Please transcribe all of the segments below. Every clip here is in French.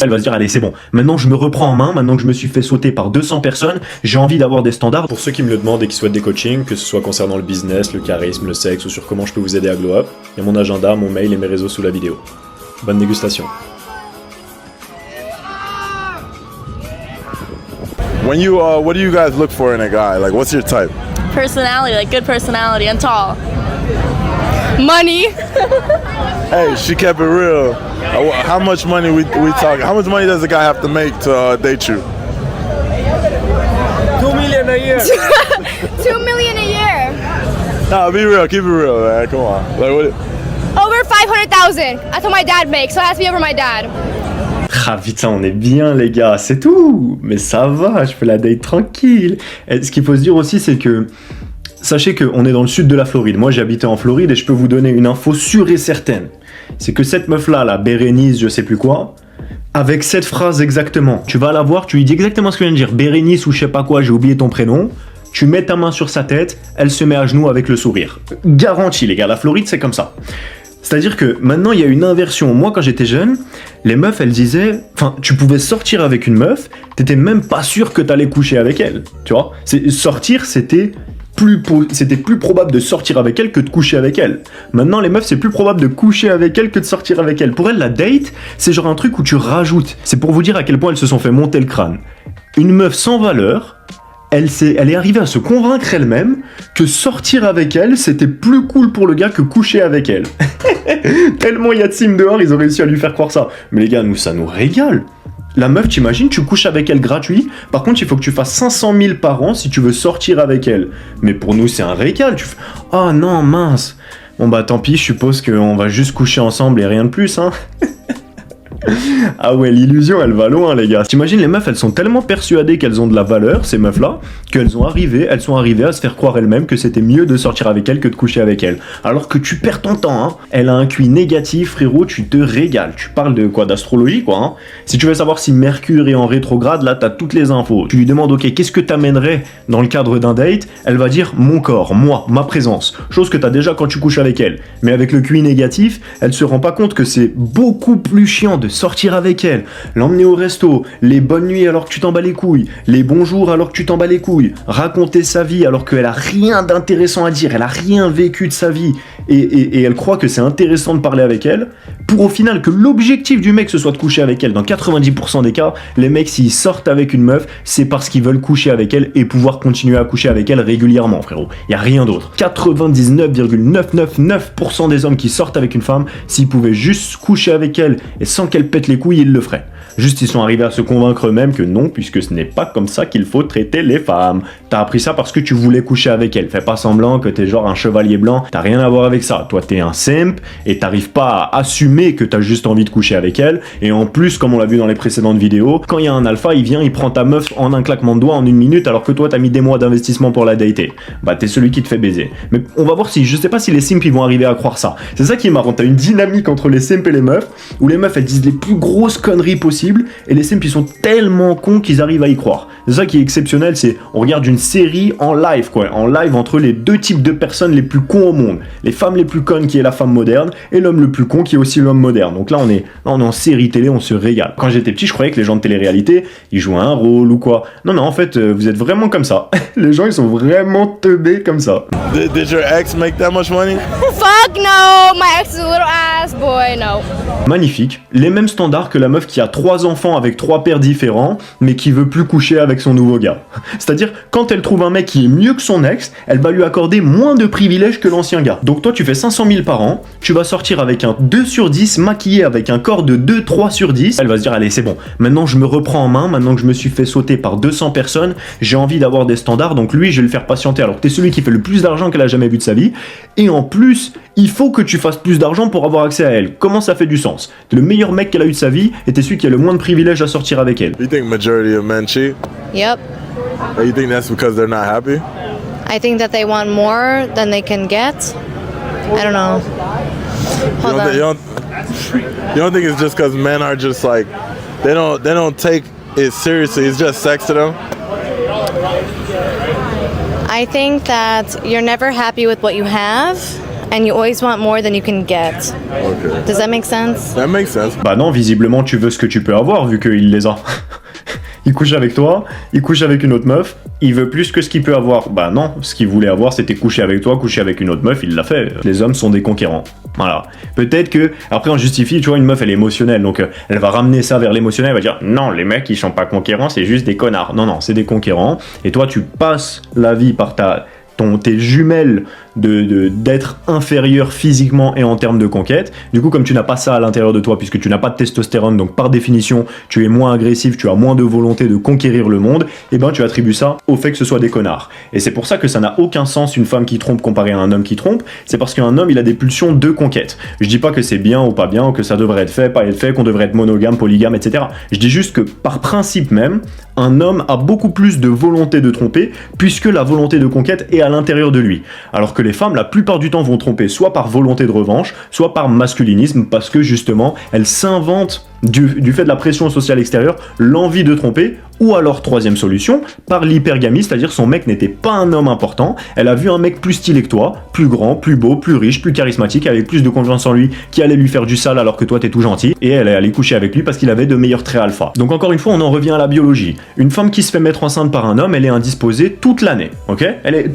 Elle va se dire, allez, c'est bon. Maintenant, je me reprends en main. Maintenant que je me suis fait sauter par 200 personnes, j'ai envie d'avoir des standards. Pour ceux qui me le demandent et qui souhaitent des coachings, que ce soit concernant le business, le charisme, le sexe ou sur comment je peux vous aider à glow up, il y a mon agenda, mon mail et mes réseaux sous la vidéo. Bonne dégustation. When you, what do you guys look for in a guy? Like, what's your type? Personality, like good personality and tall. Money. Hey, she kept it real. How much money we talking? How much money does a guy have to make to date you? 2 million a year. 2 million a year. Nah, be real. Keep it real, man. Come on. Like, what? Over 500,000. That's what my dad makes, so it has to be over my dad. Ah putain, on est bien les gars, c'est tout. Mais ça va, je fais la date tranquille. Et ce qu'il faut se dire aussi, c'est que sachez qu'on est dans le sud de la Floride. Moi, j'ai habité en Floride et je peux vous donner une info sûre et certaine. C'est que cette meuf-là, la Bérénice, je sais plus quoi, avec cette phrase exactement, tu vas la voir, tu lui dis exactement ce que je viens de dire, Bérénice ou je sais pas quoi, j'ai oublié ton prénom, tu mets ta main sur sa tête, elle se met à genoux avec le sourire. Garanti les gars, la Floride c'est comme ça. C'est-à-dire que maintenant il y a une inversion. Moi quand j'étais jeune, les meufs elles disaient, enfin tu pouvais sortir avec une meuf, t'étais même pas sûr que t'allais coucher avec elle, tu vois. Sortir c'était plus probable de sortir avec elle que de coucher avec elle. Maintenant, les meufs, c'est plus probable de coucher avec elle que de sortir avec elle. Pour elle, la date, c'est genre un truc où tu rajoutes. C'est pour vous dire à quel point elles se sont fait monter le crâne. Une meuf sans valeur, elle est arrivée à se convaincre elle-même que sortir avec elle, c'était plus cool pour le gars que coucher avec elle. Tellement il y a de sims dehors, ils ont réussi à lui faire croire ça. Mais les gars, nous, ça nous régale. La meuf, t'imagines, tu couches avec elle gratuit. Par contre, il faut que tu fasses 500 000 par an si tu veux sortir avec elle. Mais pour nous, c'est un régal. Tu fais, oh non, mince. Bon bah tant pis, je suppose qu'on va juste coucher ensemble et rien de plus, hein. Ah ouais, l'illusion, elle va loin, les gars. T'imagines, les meufs, elles sont tellement persuadées qu'elles ont de la valeur, ces meufs-là, qu'elles sont arrivées à se faire croire elles-mêmes que c'était mieux de sortir avec elles que de coucher avec elles. Alors que tu perds ton temps, hein. Elle a un QI négatif, frérot, tu te régales. Tu parles de quoi? D'astrologie, quoi, hein. Si tu veux savoir si Mercure est en rétrograde, là, t'as toutes les infos. Tu lui demandes, ok, qu'est-ce que t'amènerais dans le cadre d'un date? Elle va dire, mon corps, moi, ma présence. Chose que t'as déjà quand tu couches avec elle. Mais avec le QI négatif, elle se rend pas compte que c'est beaucoup plus chiant de sortir avec elle, l'emmener au resto, les bonnes nuits alors que tu t'en bats les couilles, les bonjours alors que tu t'en bats les couilles, raconter sa vie alors qu'elle a rien d'intéressant à dire, elle a rien vécu de sa vie et elle croit que c'est intéressant de parler avec elle, pour au final que l'objectif du mec ce soit de coucher avec elle. Dans 90% des cas, les mecs s'ils sortent avec une meuf, c'est parce qu'ils veulent coucher avec elle et pouvoir continuer à coucher avec elle régulièrement, frérot. Y a rien d'autre. 99,999% des hommes qui sortent avec une femme, s'ils pouvaient juste coucher avec elle et sans qu'elle pète les couilles, ils le feraient. Juste, ils sont arrivés à se convaincre eux-mêmes que non, puisque ce n'est pas comme ça qu'il faut traiter les femmes. T'as appris ça parce que tu voulais coucher avec elle. Fais pas semblant que t'es genre un chevalier blanc, t'as rien à voir avec ça. Toi, t'es un simp et t'arrives pas à assumer que t'as juste envie de coucher avec elle. Et en plus, comme on l'a vu dans les précédentes vidéos, quand il y a un alpha, il vient, il prend ta meuf en un claquement de doigts en 1 minute, alors que toi, t'as mis des mois d'investissement pour la dater. Bah, t'es celui qui te fait baiser. Mais on va voir si, je sais pas si les simps ils vont arriver à croire ça. C'est ça qui est marrant. T'as une dynamique entre les simps et les meufs, où les meufs elles disent les plus grosses conneries possibles, et les simps ils sont tellement cons qu'ils arrivent à y croire. C'est ça qui est exceptionnel, c'est on regarde une série en live, quoi, en live entre les deux types de personnes les plus cons au monde. Les femmes les plus connes qui est la femme moderne, et l'homme le plus con qui est aussi l'homme moderne. Donc là on est en série télé, on se régale. Quand j'étais petit, je croyais que les gens de télé-réalité, ils jouaient un rôle ou quoi. Non, en fait, vous êtes vraiment comme ça. Les gens ils sont vraiment teubés comme ça. Did your ex make that much money? Fuck no, my ex is a little ass boy, no. Magnifique. Les mêmes standards que la meuf qui a 3 enfants avec 3 pères différents, mais qui veut plus coucher avec son nouveau gars. C'est-à-dire, quand elle trouve un mec qui est mieux que son ex, elle va lui accorder moins de privilèges que l'ancien gars. Donc toi, tu fais 500 000 par an, tu vas sortir avec un 2 sur 10, maquillé avec un corps de 2, 3 sur 10. Elle va se dire, allez, c'est bon. Maintenant, je me reprends en main, maintenant que je me suis fait sauter par 200 personnes, j'ai envie d'avoir des standards, donc lui, je vais le faire patienter. Alors que t'es celui qui fait le plus d'argent qu'elle a jamais vu de sa vie. Et en plus, il faut que tu fasses plus d'argent pour avoir accès à elle. Comment ça fait du sens? T'es le meilleur mec qu'elle a eu de sa vie, et t'es celui qui a le moins de privilèges à sortir avec elle. You think majority of men cheat? Yep. Or you think that's because they're not happy? I think that they want more than they can get. I don't know. Hold on. You don't think it's just because men are just like they don't take it seriously? It's just sex to them. I think that you're never happy with what you have. and you always want more than you can get. Okay. Does that make sense? That makes sense. Bah non, visiblement tu veux ce que tu peux avoir vu qu'il les a. Il couche avec toi, il couche avec une autre meuf, il veut plus que ce qu'il peut avoir. Bah non, ce qu'il voulait avoir c'était coucher avec toi, coucher avec une autre meuf, il l'a fait. Les hommes sont des conquérants. Voilà. Peut-être que, après on justifie, tu vois, une meuf elle est émotionnelle, donc elle va ramener ça vers l'émotionnel, elle va dire non, les mecs ils sont pas conquérants, c'est juste des connards. Non, non, c'est des conquérants. Et toi tu passes la vie par tes jumelles d'être inférieur physiquement et en termes de conquête. Du coup, comme tu n'as pas ça à l'intérieur de toi, puisque tu n'as pas de testostérone, donc par définition, tu es moins agressif, tu as moins de volonté de conquérir le monde, et ben tu attribues ça au fait que ce soit des connards. Et c'est pour ça que ça n'a aucun sens une femme qui trompe comparée à un homme qui trompe, c'est parce qu'un homme, il a des pulsions de conquête. Je dis pas que c'est bien ou pas bien, ou que ça devrait être fait, pas être fait, qu'on devrait être monogame, polygame, etc. Je dis juste que par principe même, un homme a beaucoup plus de volonté de tromper, puisque la volonté de conquête est à l'intérieur de lui. Alors que les femmes, la plupart du temps, vont tromper soit par volonté de revanche, soit par masculinisme, parce que justement, elles s'inventent du fait de la pression sociale extérieure, l'envie de tromper, ou alors troisième solution, par l'hypergamie, c'est-à-dire son mec n'était pas un homme important, elle a vu un mec plus stylé que toi, plus grand, plus beau, plus riche, plus charismatique, avec plus de confiance en lui, qui allait lui faire du sale alors que toi t'es tout gentil, et elle est allée coucher avec lui parce qu'il avait de meilleurs traits alpha. Donc encore une fois, on en revient à la biologie. Une femme qui se fait mettre enceinte par un homme, elle est indisposée toute l'année, ok?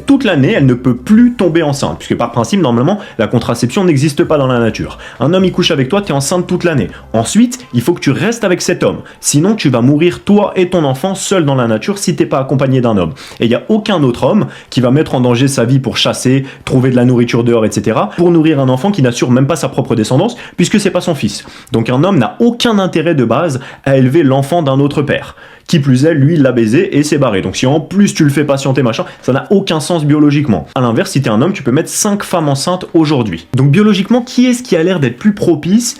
Toute l'année, elle ne peut plus tomber enceinte, puisque par principe, normalement, la contraception n'existe pas dans la nature. Un homme, il couche avec toi, t'es enceinte toute l'année. Ensuite, il faut que tu restes avec cet homme, sinon tu vas mourir toi et ton enfant seul dans la nature si t'es pas accompagné d'un homme. Et il n'y a aucun autre homme qui va mettre en danger sa vie pour chasser, trouver de la nourriture dehors, etc., pour nourrir un enfant qui n'assure même pas sa propre descendance, puisque c'est pas son fils. Donc un homme n'a aucun intérêt de base à élever l'enfant d'un autre père. Qui plus est, lui, il l'a baisé et s'est barré. Donc si en plus tu le fais patienter, machin, ça n'a aucun sens biologiquement. À l'inverse, si t'es un homme, tu peux mettre 5 femmes enceintes aujourd'hui. Donc biologiquement, qui est-ce qui a l'air d'être plus propice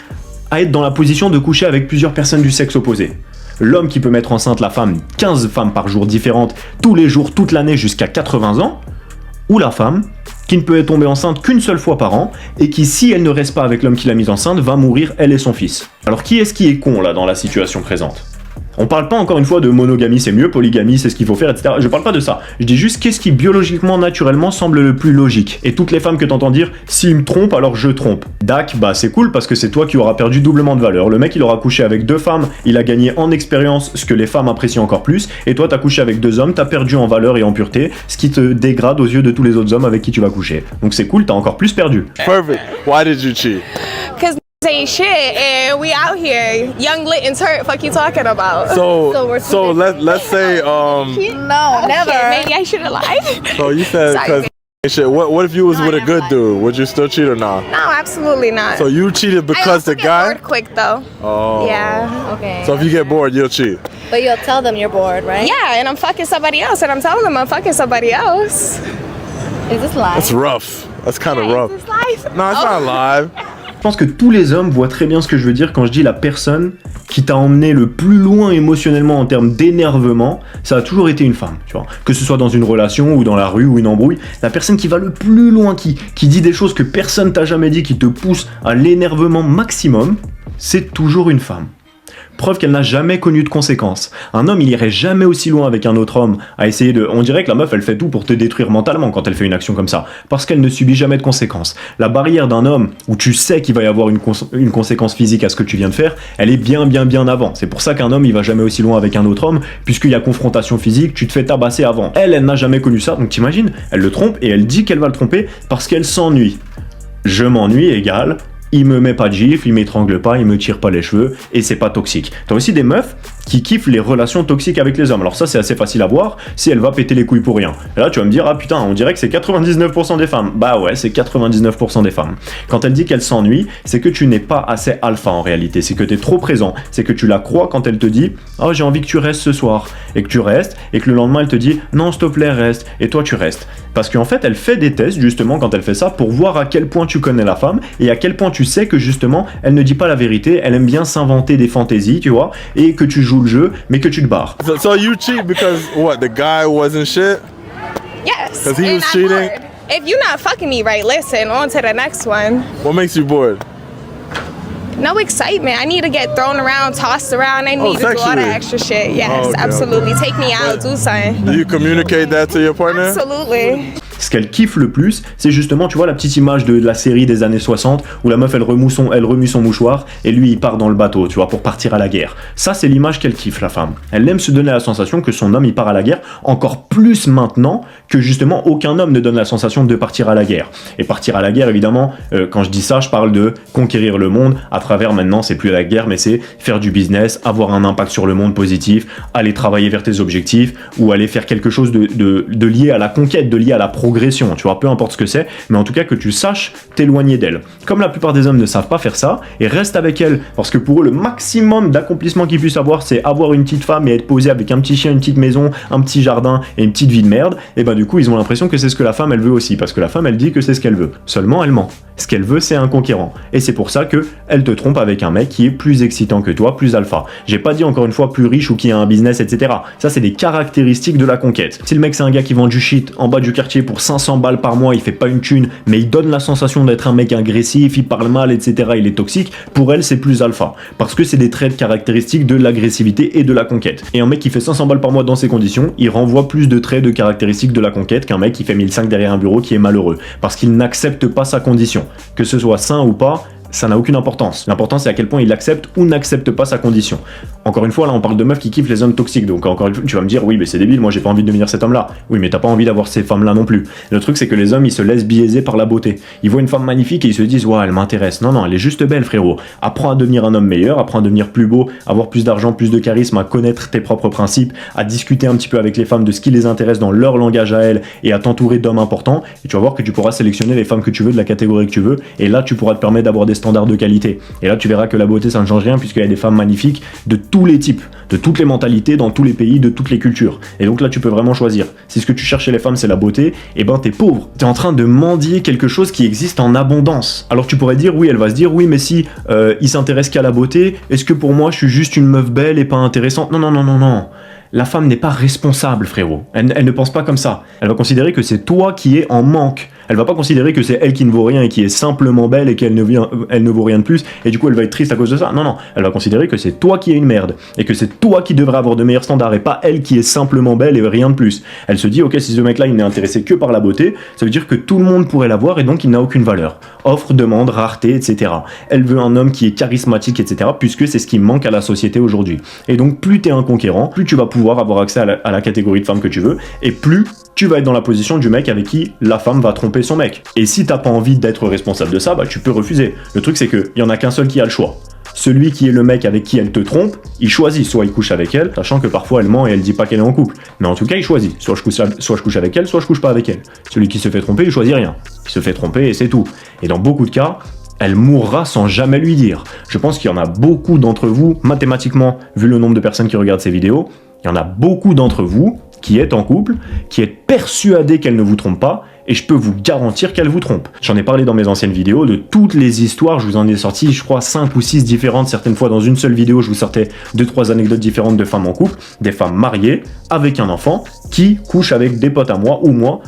à être dans la position de coucher avec plusieurs personnes du sexe opposé? L'homme qui peut mettre enceinte la femme, 15 femmes par jour différentes, tous les jours, toute l'année jusqu'à 80 ans, ou la femme qui ne peut être tombée enceinte qu'une seule fois par an, et qui, si elle ne reste pas avec l'homme qui l'a mise enceinte, va mourir elle et son fils. Alors qui est-ce qui est con là dans la situation présente? On parle pas encore une fois de monogamie c'est mieux, polygamie c'est ce qu'il faut faire, etc. Je parle pas de ça. Je dis juste qu'est-ce qui biologiquement, naturellement semble le plus logique. Et toutes les femmes que t'entends dire s'il me trompe, alors je trompe. Dac, bah c'est cool parce que c'est toi qui auras perdu doublement de valeur. Le mec il aura couché avec 2 femmes, il a gagné en expérience ce que les femmes apprécient encore plus. Et toi t'as couché avec 2 hommes, t'as perdu en valeur et en pureté, ce qui te dégrade aux yeux de tous les autres hommes avec qui tu vas coucher. Donc c'est cool, t'as encore plus perdu. Perfect. Why did you cheat? Ain't shit and we out here young lit and turnt. Fuck you talking about? So let's say no, never. Shit, maybe I should have lied. So you said because shit. What if you was with a good dude? Would you still cheat or not? No, absolutely not. So you cheated because the guy? Bored quick though. Oh. Yeah. Okay. So if you get bored, you'll cheat. But you'll tell them you're bored, right? Yeah, and I'm fucking somebody else, and I'm telling them I'm fucking somebody else. Is this live? That's rough. That's kind of rough. Is this life? No, it's not live. Je pense que tous les hommes voient très bien ce que je veux dire quand je dis la personne qui t'a emmené le plus loin émotionnellement en termes d'énervement, ça a toujours été une femme, tu vois. Que ce soit dans une relation ou dans la rue ou une embrouille, la personne qui va le plus loin, qui dit des choses que personne t'a jamais dit, qui te pousse à l'énervement maximum, c'est toujours une femme. Preuve qu'elle n'a jamais connu de conséquences. Un homme, il irait jamais aussi loin avec un autre homme à essayer de... On dirait que la meuf, elle fait tout pour te détruire mentalement quand elle fait une action comme ça. Parce qu'elle ne subit jamais de conséquences. La barrière d'un homme, où tu sais qu'il va y avoir une conséquence physique à ce que tu viens de faire, elle est bien avant. C'est pour ça qu'un homme, il va jamais aussi loin avec un autre homme, puisqu'il y a confrontation physique, tu te fais tabasser avant. Elle n'a jamais connu ça, donc t'imagines, elle le trompe et elle dit qu'elle va le tromper parce qu'elle s'ennuie. Je m'ennuie égale... Il me met pas de gifle, il m'étrangle pas, il me tire pas les cheveux, et c'est pas toxique. T'as aussi des meufs qui kiffent les relations toxiques avec les hommes. Alors ça, c'est assez facile à voir si elle va péter les couilles pour rien. Et là, tu vas me dire, ah putain, on dirait que c'est 99% des femmes. Bah ouais, c'est 99% des femmes. Quand elle dit qu'elle s'ennuie, c'est que tu n'es pas assez alpha en réalité. C'est que t'es trop présent. C'est que tu la crois quand elle te dit, oh j'ai envie que tu restes ce soir. Et que tu restes, et que le lendemain, elle te dit, non, s'il te plaît, reste. Et toi, tu restes. Parce qu'en fait, elle fait des tests, justement, quand elle fait ça, pour voir à quel point tu connais la femme, et à quel point tu sais que, justement, elle ne dit pas la vérité, elle aime bien s'inventer des fantaisies, tu vois, et que tu joues le jeu, mais que tu te barres. So you cheat because what? The guy wasn't shit? Yes. Because he and was I'm cheating? bored. If you're not fucking me right, listen, on to the next one. What makes you bored? No excitement. I need to get thrown around, tossed around. I need to do all sexually? that extra shit. Yes, Oh, okay, absolutely. Take me out, do something. Do you communicate that to your partner? Absolutely. Ce qu'elle kiffe le plus, c'est justement, tu vois, la petite image de la série des années 60 où la meuf elle remue son mouchoir et lui il part dans le bateau, tu vois, pour partir à la guerre. Ça, c'est l'image qu'elle kiffe, la femme. Elle aime se donner la sensation que son homme il part à la guerre, encore plus maintenant que justement aucun homme ne donne la sensation de partir à la guerre. Et partir à la guerre, évidemment, quand je dis ça, je parle de conquérir le monde à travers, maintenant, c'est plus la guerre, mais c'est faire du business, avoir un impact sur le monde positif, aller travailler vers tes objectifs ou aller faire quelque chose de lié à la conquête, de lié à la progression, tu vois, peu importe ce que c'est, mais en tout cas que tu saches t'éloigner d'elle. Comme la plupart des hommes ne savent pas faire ça et restent avec elle, parce que pour eux, le maximum d'accomplissement qu'ils puissent avoir, c'est avoir une petite femme et être posé avec un petit chien, une petite maison, un petit jardin et une petite vie de merde, et ben du coup, ils ont l'impression que c'est ce que la femme, elle veut aussi, parce que la femme, elle dit que c'est ce qu'elle veut. Seulement, elle ment. Ce qu'elle veut, c'est un conquérant. Et c'est pour ça que elle te trompe avec un mec qui est plus excitant que toi, plus alpha. J'ai pas dit encore une fois plus riche ou qui a un business, etc. Ça, c'est des caractéristiques de la conquête. Si le mec, c'est un gars qui vend du shit en bas du quartier pour 500 balles par mois, il fait pas une thune, mais il donne la sensation d'être un mec agressif, il parle mal, etc., il est toxique, pour elle, c'est plus alpha. Parce que c'est des traits caractéristiques de l'agressivité et de la conquête. Et un mec qui fait 500 balles par mois dans ces conditions, il renvoie plus de traits de caractéristiques de la conquête qu'un mec qui fait 1005 derrière un bureau qui est malheureux. Parce qu'il n'accepte pas sa condition. Que ce soit sain ou pas, ça n'a aucune importance. L'important, c'est à quel point il accepte ou n'accepte pas sa condition. Encore une fois, là, on parle de meufs qui kiffent les hommes toxiques. Donc, encore une fois, tu vas me dire, oui, mais c'est débile, moi, j'ai pas envie de devenir cet homme-là. Oui, mais t'as pas envie d'avoir ces femmes-là non plus. Le truc, c'est que les hommes, ils se laissent biaiser par la beauté. Ils voient une femme magnifique et ils se disent, ouais, elle m'intéresse. Non, non, elle est juste belle, frérot. Apprends à devenir un homme meilleur, apprends à devenir plus beau, avoir plus d'argent, plus de charisme, à connaître tes propres principes, à discuter un petit peu avec les femmes de ce qui les intéresse dans leur langage à elles et à t'entourer d'hommes importants. Et tu vas voir que tu pourras sélectionner les femmes que tu veux, de la catégorie que tu veux. Et là, tu pourras te permettre d'avoir des standards de qualité. Et là, tu verras que la beauté, ça ne change rien puisqu'il y a des femmes magnifiques de tous les types, de toutes les mentalités, dans tous les pays, de toutes les cultures. Et donc là, tu peux vraiment choisir. Si ce que tu cherches chez les femmes, c'est la beauté, et ben t'es pauvre. T'es en train de mendier quelque chose qui existe en abondance. Alors tu pourrais dire, oui, elle va se dire, oui, mais si il s'intéresse qu'à la beauté, est-ce que pour moi, je suis juste une meuf belle et pas intéressante? Non, non, non, non, non. La femme n'est pas responsable, frérot. Elle ne pense pas comme ça. Elle va considérer que c'est toi qui es en manque. Elle va pas considérer que c'est elle qui ne vaut rien et qui est simplement belle et qu'elle ne vaut rien de plus et du coup elle va être triste à cause de ça. Non, non, elle va considérer que c'est toi qui es une merde et que c'est toi qui devrais avoir de meilleurs standards et pas elle qui est simplement belle et rien de plus. Elle se dit, ok, si ce mec-là il n'est intéressé que par la beauté, ça veut dire que tout le monde pourrait l'avoir et donc il n'a aucune valeur. Offre, demande, rareté, etc. Elle veut un homme qui est charismatique, etc. puisque c'est ce qui manque à la société aujourd'hui. Et donc plus t'es un conquérant, plus tu vas pouvoir avoir accès à la catégorie de femme que tu veux et plus tu vas être dans la position du mec avec qui la femme va tromper son mec. Et si t'as pas envie d'être responsable de ça, bah tu peux refuser. Le truc c'est qu'il y en a qu'un seul qui a le choix. Celui qui est le mec avec qui elle te trompe, il choisit, soit il couche avec elle, sachant que parfois elle ment et elle dit pas qu'elle est en couple. Mais en tout cas, il choisit. Soit je couche avec elle, soit je couche pas avec elle. Celui qui se fait tromper, il choisit rien. Il se fait tromper et c'est tout. Et dans beaucoup de cas, elle mourra sans jamais lui dire. Je pense qu'il y en a beaucoup d'entre vous, mathématiquement, vu le nombre de personnes qui regardent ces vidéos, il y en a beaucoup d'entre vous qui êtes en couple, qui êtes persuadés qu'elle ne vous trompe pas, et je peux vous garantir qu'elle vous trompe. J'en ai parlé dans mes anciennes vidéos de toutes les histoires, je vous en ai sorti, je crois, 5 ou 6 différentes, certaines fois dans une seule vidéo, je vous sortais 2-3 anecdotes différentes de femmes en couple, des femmes mariées, avec un enfant, qui couchent avec des potes à moi ou moi,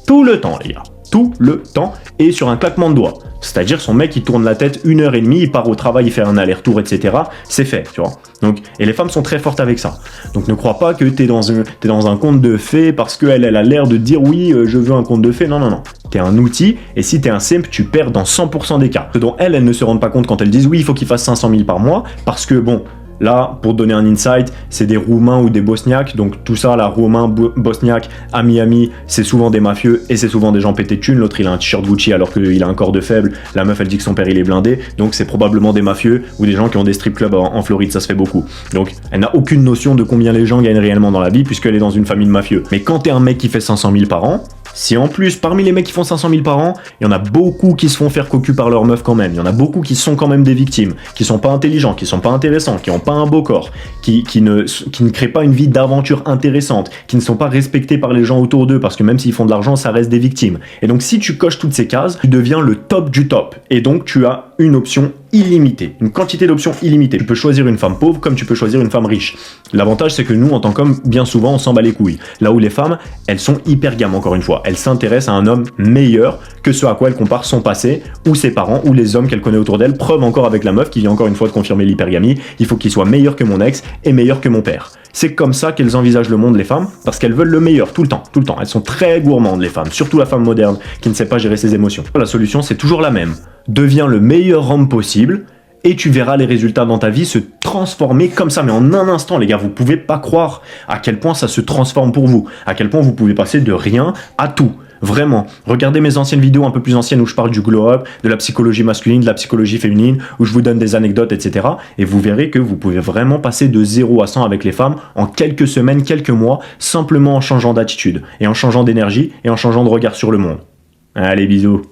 tout le temps, les gars. Tout le temps, et sur un claquement de doigts. C'est-à-dire son mec il tourne la tête 1h30, il part au travail, il fait un aller-retour, etc. C'est fait, tu vois. Donc, et les femmes sont très fortes avec ça. Donc ne crois pas que t'es dans un conte de fées parce qu'elle a l'air de dire oui, je veux un conte de fées. Non, non, non. T'es un outil, et si t'es un simp, tu perds dans 100% des cas. Ce dont elles ne se rendent pas compte quand elles disent oui, il faut qu'il fasse 500 000 par mois, parce que bon, là, pour donner un insight, c'est des Roumains ou des Bosniaques, donc tout ça, là, Roumains, Bosniaques, à Miami, c'est souvent des mafieux et c'est souvent des gens pétés de thunes. L'autre, il a un t-shirt Gucci alors qu'il a un corps de faible. La meuf, elle dit que son père, il est blindé, donc c'est probablement des mafieux ou des gens qui ont des strip clubs en Floride, ça se fait beaucoup. Donc, elle n'a aucune notion de combien les gens gagnent réellement dans la vie puisqu'elle est dans une famille de mafieux. Mais quand t'es un mec qui fait 500 000 par an, si en plus, parmi les mecs qui font 500 000 par an, il y en a beaucoup qui se font faire cocu par leur meuf quand même. Il y en a beaucoup qui sont quand même des victimes, qui sont pas intelligents, qui sont pas intéressants, qui ont pas un beau corps, qui ne créent pas une vie d'aventure intéressante, qui ne sont pas respectés par les gens autour d'eux parce que même s'ils font de l'argent, ça reste des victimes. Et donc si tu coches toutes ces cases, tu deviens le top du top. Et donc tu as une option illimitée, une quantité d'options illimitée. Tu peux choisir une femme pauvre comme tu peux choisir une femme riche. L'avantage c'est que nous, en tant qu'hommes, bien souvent, on s'en bat les couilles. Là où les femmes, elles sont hyper gammes, encore une fois. Elles s'intéressent à un homme meilleur que ce à quoi elle compare son passé, ou ses parents, ou les hommes qu'elle connaît autour d'elle. Preuve encore avec la meuf qui vient encore une fois de confirmer l'hypergamie. Il faut qu'il soit meilleur que mon ex, est meilleur que mon père. C'est comme ça qu'elles envisagent le monde, les femmes, parce qu'elles veulent le meilleur tout le temps, tout le temps. Elles sont très gourmandes, les femmes, surtout la femme moderne qui ne sait pas gérer ses émotions. La solution, c'est toujours la même. Deviens le meilleur homme possible, et tu verras les résultats dans ta vie se transformer comme ça, mais en un instant, les gars. Vous pouvez pas croire à quel point ça se transforme pour vous, à quel point vous pouvez passer de rien à tout. Vraiment, regardez mes anciennes vidéos un peu plus anciennes où je parle du glow-up, de la psychologie masculine, de la psychologie féminine, où je vous donne des anecdotes, etc. Et vous verrez que vous pouvez vraiment passer de 0 à 100 avec les femmes en quelques semaines, quelques mois, simplement en changeant d'attitude, et en changeant d'énergie, et en changeant de regard sur le monde. Allez, bisous.